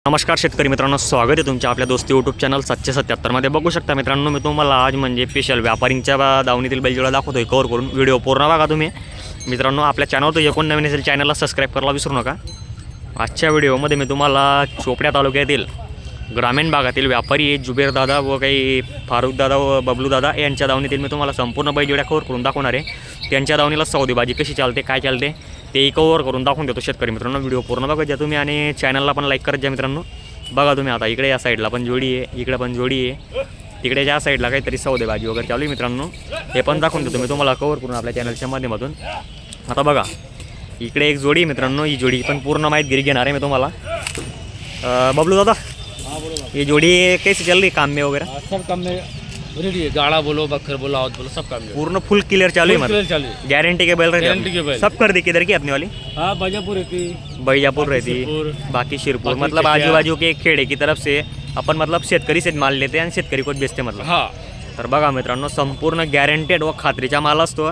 नमस्कार शेतकरी मित्रांनो, स्वागत आहे तुमच्या आपल्या दोस्ती यूट्यूब चॅनल 777 मध्ये. बघू शकता मित्रांनो, मी तुम्हाला आज म्हणजे स्पेशल व्यापारींच्या दावणीतील बैलजोडा दाखवतोय. कव्हर करून व्हिडिओ पूर्ण बघा तुम्ही मित्रांनो. आपल्या चॅनलवर तर कोण नवीन असेल चॅनलला सबस्क्राईब करायला विसरू नका. आजच्या व्हिडिओमध्ये मी तुम्हाला चोपड्या तालुक्यातील ग्रामीण भागातील व्यापारी जुबेर दादा व काही फारुख दादा व बबलू दादा यांच्या दावणीतील मी तुम्हाला संपूर्ण बैलजोड्या कव्हर करून दाखवणार आहे. त्यांच्या दावणीला सौदेबाजी कशी चालते, काय चालते ते कव्हर करून दाखवून देतो शेतकरी मित्रांनो. व्हिडिओ पूर्ण बघा ज्या तुम्ही आणि चॅनलला पण लाईक करत जा मित्रांनो. बघा तुम्ही आता इकडे या साईडला पण जोडी आहे, इकडे पण जोडी आहे, तिकडे ज्या साईडला काहीतरी सौदेबाजी वगैरे चालू आहे मित्रांनो. हे पण दाखवून देतो मी तुम्हाला कव्हर करून आपल्या चॅनलच्या माध्यमातून. आता बघा इकडे एक जोडी मित्रांनो, ही जोडी पण पूर्ण माहितगिरी घेणार आहे मी तुम्हाला. बबलू दादा, ये जोड़ी कैसे चल रही काम में वगैरह? सब काम में रेडी है. गाड़ा बोलो, बखर बोलो, आवत बोलो, सब काम में पूर्ण फुल क्लियर चालू है. क्लियर चालू है. गारंटी के बैल रहते गारंटी के बैल. सब कर दी किधर की अपनी वाली? हाँ, बैजापुर रहती, बैजापुर रहती, शिरपुर, बाकी शिरपुर, बाकी मतलब शेतिया. आजू बाजू के खेड़े की तरफ से अपन मतलब शेतकरी से माल लेते हैं आणि शेतकरी कोच बेचते मतलब. हाँ तर बघा मित्रांनो, संपूर्ण गॅरंटेड व खात्रीचा माल असतो.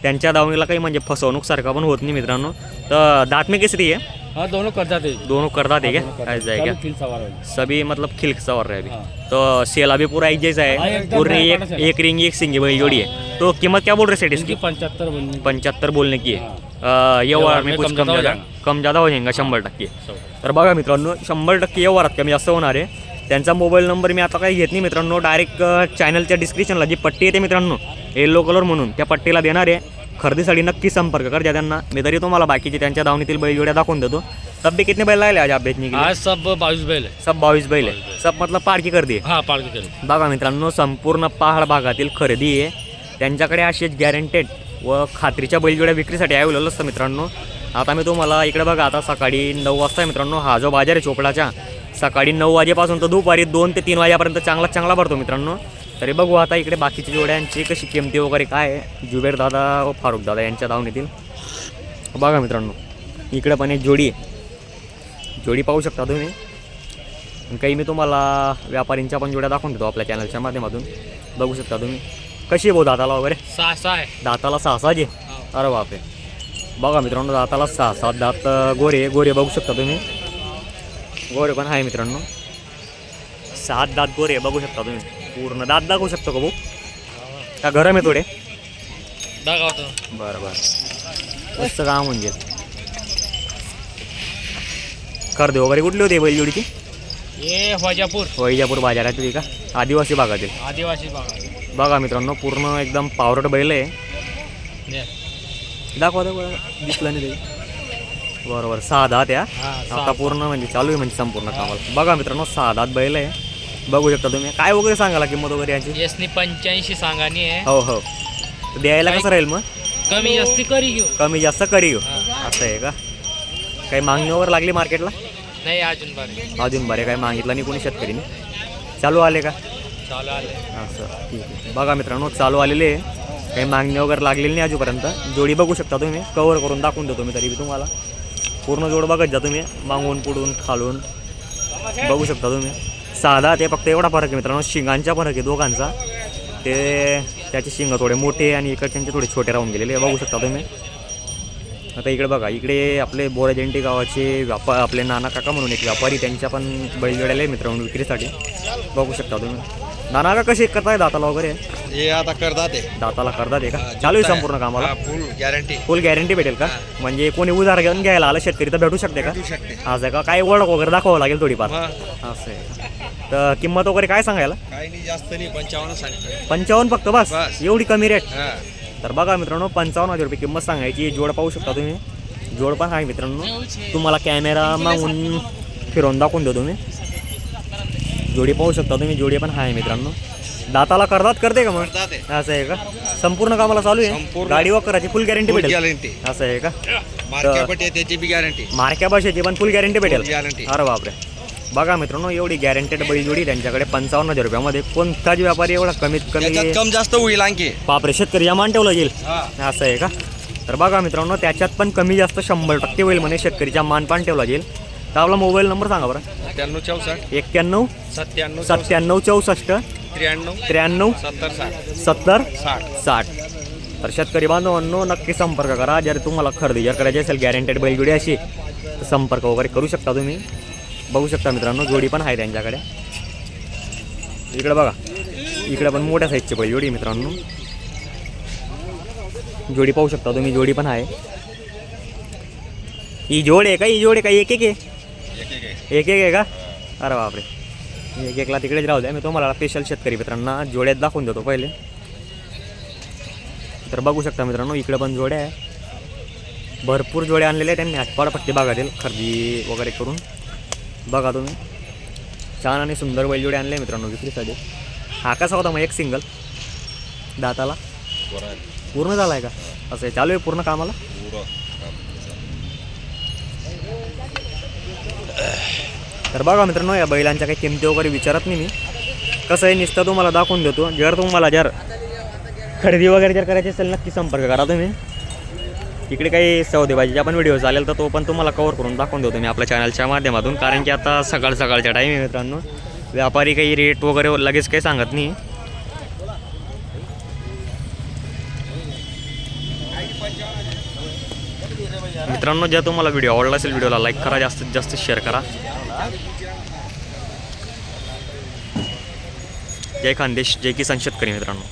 त्यांच्या दावणीला काही म्हणजे फसवणूक सारखा पण होत नाही मित्रांनो. तर दांत में किस रही है? हाँ, दोनों करता थे. दोनों करदा देगा दोनों ऐसा है क्या? फिल सवार है. सभी मतलब खिल सवर रहे अभी. हाँ. तो सेला भी पूरा एक जैसा हाँ, है. एकदम पूरी बराबर से. एक रिंग एक सिंगी बैल जोड़ी है. तो कीमत क्या बोल रहे सेठ इसकी? इनकी 75 बनने 75 बोलने की है. व्यवहार व्यवहार में में कुछ कम कम ज़्यादा हो ज़्यादा कम ज़्यादा हो जाएगा 100%. सब. तर बघा मित्रांनो, 100% व्यवहारात कमी जास्त होणार आहे. त्यांचा मोबाईल नंबर मी आता काही घेत नाही मित्रांनो. डायरेक्ट चॅनलच्या डिस्क्रिप्शनला जी पट्टी येते मित्रांनो, येलो कलर म्हणून, त्या पट्टीला देणार आहे. खरेदीसाठी नक्की संपर्क कर द्या त्यांना. मी तरी तुम्हाला बाकीचे त्यांच्या दावणीतील बैलजोड्या दाखवून देतो. तब भी कितने बैल लागले आज आप बेचने के लिए? आज सब 22 बैल है. सब 22 बैल है. सब मतलब पारखी कर दी. हाँ, पार के करे. बघा मित्रांनो, संपूर्ण पहाड भागातील खरेदी आहे. त्यांच्याकडे असेच गॅरंटेड व खात्रीच्या बैलजोड्या विक्रीसाठी अवेलेबल असतं मित्रांनो. आता मी तुम्हाला इकडे बघा, आता सकाळी 9 वाजता मित्रांनो हा जो बाजार आहे चोपडाचा, सकाळी 9 वाजेपासून तर दुपारी 2 ते 3 वाजेपर्यंत चांगला भरतो मित्रांनो. तरी बघू आता इकडे बाकीच्या जोड्यांची कशी किमती वगैरे काय आहे. जुबेर दादा व फारुख दादा यांच्या दावणीतील बघा मित्रांनो, इकडे पण एक जोडी आहे. जोडी पाहू शकता तुम्ही. काही मी तुम्हाला व्यापारींच्या पण जोड्या दाखवून देतो आपल्या चॅनलच्या माध्यमातून. बघू शकता तुम्ही कशी आहे भाऊ दाताला वगैरे. 6 है. दाताला 6 जे. अरे बापरे. बघा मित्रांनो, दाताला 6 दात गोरे बघू शकता तुम्ही. गोरे पण आहे मित्रांनो. 7 दात गोरे बघू शकता तुम्ही. पूर्ण दात दाखवू शकतो का भाऊ? का गरम आहे थोडे? दागा होता. बरं मस्त काम म्हणजे. खरेदी वगैरे कुठली होती बैलजोडीची? ये वैजापुर, वैजापूर बाजारात होती का? आदिवासी भागातील. आदिवासी भाग. बघा मित्रांनो, पूर्ण एकदम पावरट बैल आहे. ये. दाखवा दिसलं नाही ते. बरोबर 6 दात या. हाँ, आता पूर्ण म्हणजे चालू आहे म्हणजे संपूर्ण कामाला. बघा मित्रांनो, 6 दात बैल आहे. बघू शकता तुम्ही. काय वगैरे सांगाला किंमत वगैरे याची? यसनी 85 सांगानी है. हो तर द्यायला कसं राहील मग? कमी जास्ती करी घेऊ. कमी जास्त करी घेऊ असं आहे का? काही मागणी वगैरे लागली मार्केटला? नाही अजून बरे. अजून बरे काही मागितलं नाही कोणी शेतकरीने. चालू आले का? चालू आले. असं ठीक आहे. बघा मित्रांनो, चालू आलेले आहे. काही मागणी वगैरे लागलेली नाही अजूनपर्यंत. जोडी बघू शकता तुम्ही. कव्हर करून दाखवून देतो मी तरी बी तुम्हाला. पूर्ण जोड बघत जा तुम्ही, मागून पुढून खालून बघू शकता तुम्ही. 6 ते फक्त एवढा फरक आहे मित्रांनो. शिंगांचा फरक आहे दोघांचा. ते त्याचे शिंग थोडे मोठे आणि इकडच्यांचे थोडे छोटे राहून गेलेले बघू शकता तुम्ही. आता इकडे बघा, इकडे आपले बोराजंटी गावाचे आपले नाना काका म्हणून एक व्यापारी, त्यांच्या पण बैलजोड्याला आहे मित्रांनो विक्रीसाठी. बघू शकता तुम्ही. नाना का कसे करताय दाताला वगैरे? हे आता करतात आहे. दाताला करतात आहे का? चालू आहे संपूर्ण कामाला? फुल गॅरंटी भेटेल का? म्हणजे कोणी उधार घेऊन घ्यायला आलं शेतकरी तर भेटू शकते का? शकते. असं आहे का? काय ओळख वगैरे दाखवावं लागेल थोडीफार? हा. असं आहे. तर किंमत वगैरे काय सांगायला? काही नाही, जास्त नाही, 55 सांगतो. 55 फक्त बस? बस. एवढी कमी रेट? हा. तर बघा मित्रांनो, 55,000 रुपये किंमत सांगायची. जोड पाहू शकता तुम्ही. जोड पण आहे मित्रांनो. तुम्हाला कॅमेरा मागून फिरवून दाखवून देतो तुम्ही. जोडी पाहू शकता तुम्ही. जोडी पण आहे मित्रांनो. दाताला करतात करते का मग? करतात आहे. असं आहे का? संपूर्ण कामाला चालू आहे. संपूर्ण. गाडी वगैरेची फुल गॅरंटी भेटेल? गॅरंटी. असं आहे का? मार्केट त्याची बी गॅरंटी. मार्क्या भाषेची पण फुल गॅरंटी भेटेल? गॅरंटी. अरे बापरे. बघा मित्रांनो, एवढी गॅरंटेड बैलजोडी त्यांच्याकडे 55,000 रुपयामध्ये. कोणताच व्यापारी एवढा कमीत कमी कम जास्त होईल आणखी. बापरे, शेतकरी मान ठेवलं येईल हा. असं आहे का? तर बघा मित्रांनो, त्याच्यात पण कमी जास्त 100% होईल म्हणे. शेतकरीच्या मानपान ठेवला जाईल. तर आपला मोबाईल नंबर सांगा बरं. 91 64 91 97 97 64 93 93 70 70 60. 60. तर शेतकरी बांधवांनो, नक्की संपर्क करा. जर तुम्हाला खरेदी करायची असेल गॅरंटेड बैलजोडी अशी, तर संपर्क वगैरे करू शकता तुम्ही. बघू शकता मित्रांनो, जोडी पण आहे त्यांच्याकडे. इकडे बघा, इकडे पण मोठ्या साईजची बैल जोडी मित्रांनो. जोडी पाहू शकता तुम्ही, जोडी पण आहे. ही जोड आहे का? ही जोड आहे का? एक एक आहे, एक एक आहे का? अरे बापरे, एक एकला तिकडेच राहू द्या. मी तुम्हाला स्पेशल शेतकरी मित्रांना जोड्यात दाखवून देतो पहिले. तर बघू शकता मित्रांनो, इकडे पण जोड्या आहे. भरपूर जोड्या आणलेल्या आहेत त्यांनी आठपाडापट्टी भागातील खरेदी वगैरे करून. बघा तुम्ही, छान आणि सुंदर बैलजोडे आणले मित्रांनो विक्रीसाठी. हा कसा होता मग? एक सिंगल दाताला पूर्ण झाला आहे का? असं आहे, चालू आहे पूर्ण कामाला. तर बघा मित्रांनो, या बैलांच्या काही किमती वगैरे विचारत नाही मी. कसं आहे, नुसतं तुम्हाला दाखवून देतो. जर खरेदी वगैरे जर करायची असेल नक्की संपर्क करा तुम्ही. इकडे काही सौदेबाजीचे आपण व्हिडिओ चालेल तर तो पण तुम्हाला कवर करून दाखवून देतो मी आपल्या चॅनलच्या माध्यमातून. कारण की आता सकाळच्या टाईम आहे मित्रांनो. व्यापारी काही रेट वगैरे लगेच काही सांगत नाही. मित्रांनो, जर तुम्हाला व्हिडिओ आवडला असेल, व्हिडिओला लाईक करा, जास्तीत जास्त शेअर करा. जय खानदेश, जय किसान शेतकरी मित्रांनो.